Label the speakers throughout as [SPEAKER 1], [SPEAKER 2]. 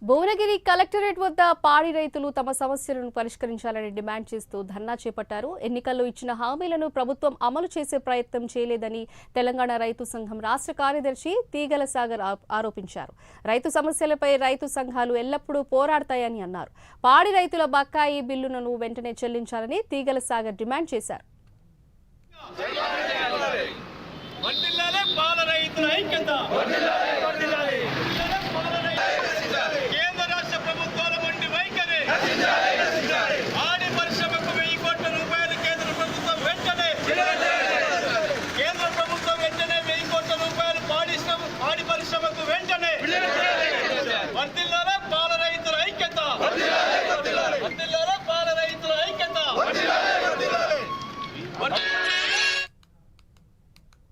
[SPEAKER 1] Bhuvanagiri collectorate వద్ద పాడి రైతులు తమ సమస్యలను పరిష్కరించాలని డిమాండ్ చేస్తూ ధర్నా చేపట్టారు. ఎన్నికల్లో ఇచ్చిన హామీలను ప్రభుత్వం అమలు చేసే ప్రయత్నం చేయలేదని తెలంగాణ రైతు సంఘం రాష్ట్ర కార్యదర్శి తీగల సాగర్ ఆరోపించారు. రైతు సమస్యలపై రైతు సంఘాలు ఎల్లప్పుడూ పోరాడతాయని అన్నారు. పాడి రైతుల బకాయి బిల్లులను వెంటనే చెల్లించాలని తీగల సాగర్ డిమాండ్ చేశారు.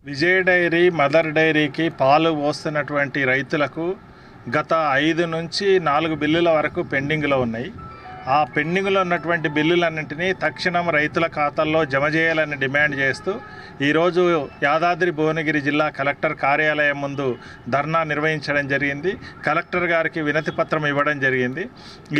[SPEAKER 2] విజయ డైరీ, మదర్ డైరీకి పాలు పోస్తున్నటువంటి రైతులకు గత 5 నుంచి 4 బిల్లుల వరకు పెండింగ్లో ఉన్నాయి. ఆ పెండింగ్లో ఉన్నటువంటి బిల్లులన్నింటినీ తక్షణం రైతుల ఖాతాల్లో జమ చేయాలని డిమాండ్ చేస్తూ ఈరోజు యాదాద్రి భువనగిరి జిల్లా కలెక్టర్ కార్యాలయం ముందు ధర్నా నిర్వహించడం జరిగింది. కలెక్టర్ గారికి వినతి పత్రం ఇవ్వడం జరిగింది.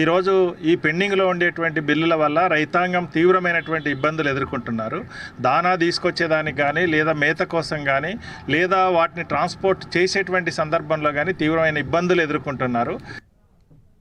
[SPEAKER 2] ఈరోజు ఈ పెండింగ్లో ఉండేటువంటి బిల్లుల వల్ల రైతాంగం తీవ్రమైనటువంటి ఇబ్బందులు ఎదుర్కొంటున్నారు. దానా తీసుకొచ్చేదానికి కానీ, లేదా మేత కోసం కానీ, లేదా వాటిని ట్రాన్స్పోర్ట్ చేసేటువంటి సందర్భంలో కానీ తీవ్రమైన ఇబ్బందులు ఎదుర్కొంటున్నారు.